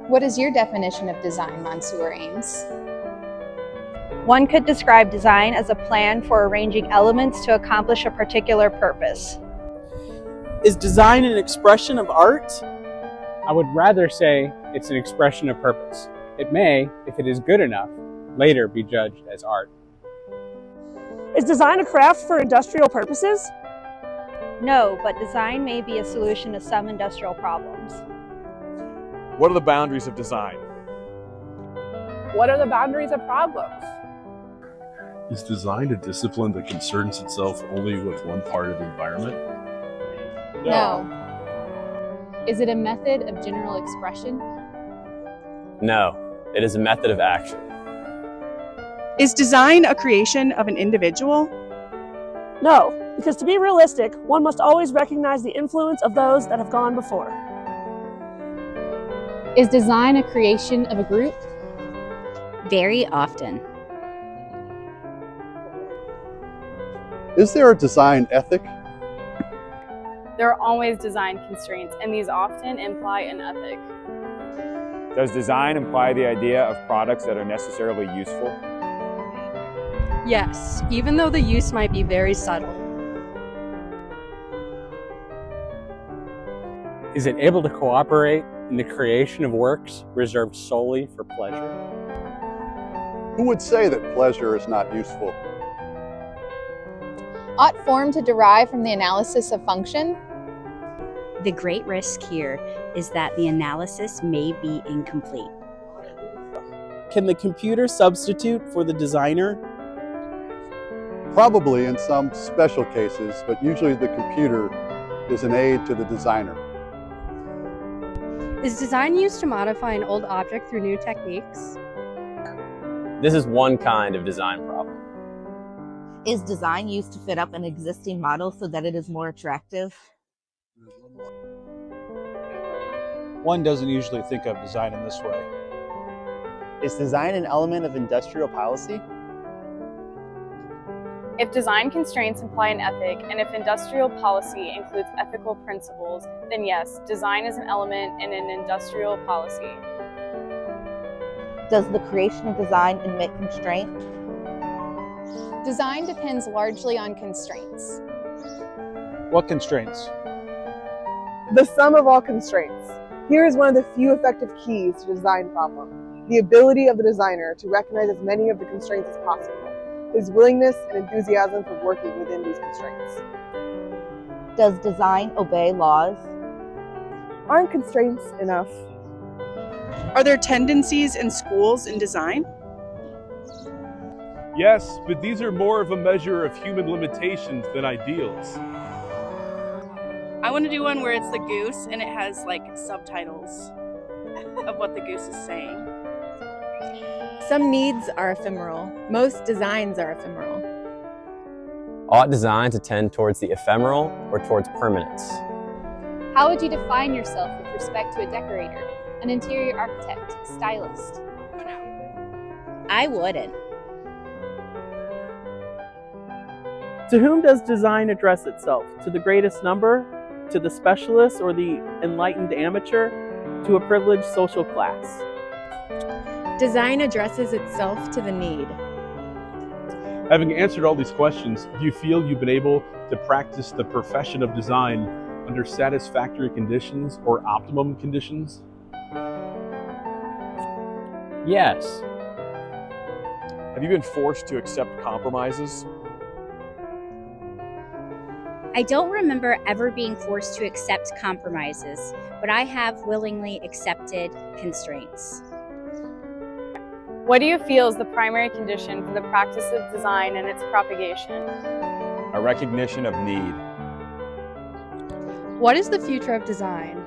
What is your definition of design, Monsieur Eames? One could describe design as a plan for arranging elements to accomplish a particular purpose. Is design an expression of art? I would rather say it's an expression of purpose. It may, if it is good enough, later be judged as art. Is design a craft for industrial purposes? No, but design may be a solution to some industrial problems. What are the boundaries of design? What are the boundaries of problems? Is design a discipline that concerns itself only with one part of the environment? No. Is it a method of general expression? No, it is a method of action. Is design a creation of an individual? No, because to be realistic, one must always recognize the influence of those that have gone before. Is design a creation of a group? Very often. Is there a design ethic? There are always design constraints, and these often imply an ethic. Does design imply the idea of products that are necessarily useful? Yes, even though the use might be very subtle. Is it able to cooperate in the creation of works reserved solely for pleasure? Who would say that pleasure is not useful? Ought form to derive from the analysis of function? The great risk here is that the analysis may be incomplete. Can the computer substitute for the designer? Probably in some special cases, but usually the computer is an aid to the designer. Is design used to modify an old object through new techniques? This is one kind of design problem. Is design used to fit up an existing model so that it is more attractive? One doesn't usually think of design in this way. Is design an element of industrial policy? If design constraints imply an ethic, and if industrial policy includes ethical principles, then yes, design is an element in an industrial policy. Does the creation of design admit constraint? Design depends largely on constraints. What constraints? The sum of all constraints. Here is one of the few effective keys to the design problem: the ability of the designer to recognize as many of the constraints as possible, his willingness and enthusiasm for working within these constraints. Does design obey laws? Aren't constraints enough? Are there tendencies in schools in design? Yes, but these are more of a measure of human limitations than ideals. I want to do one where it's the goose and it has like subtitles of what the goose is saying. Some needs are ephemeral. Most designs are ephemeral. Ought design to tend towards the ephemeral or towards permanence? How would you define yourself with respect to a decorator, an interior architect, a stylist? I wouldn't. To whom does design address itself? To the greatest number? To the specialist or the enlightened amateur? To a privileged social class? Design addresses itself to the need. Having answered all these questions, do you feel you've been able to practice the profession of design under satisfactory conditions or optimum conditions? Yes. Have you been forced to accept compromises? I don't remember ever being forced to accept compromises, but I have willingly accepted constraints. What do you feel is the primary condition for the practice of design and its propagation? A recognition of need. What is the future of design?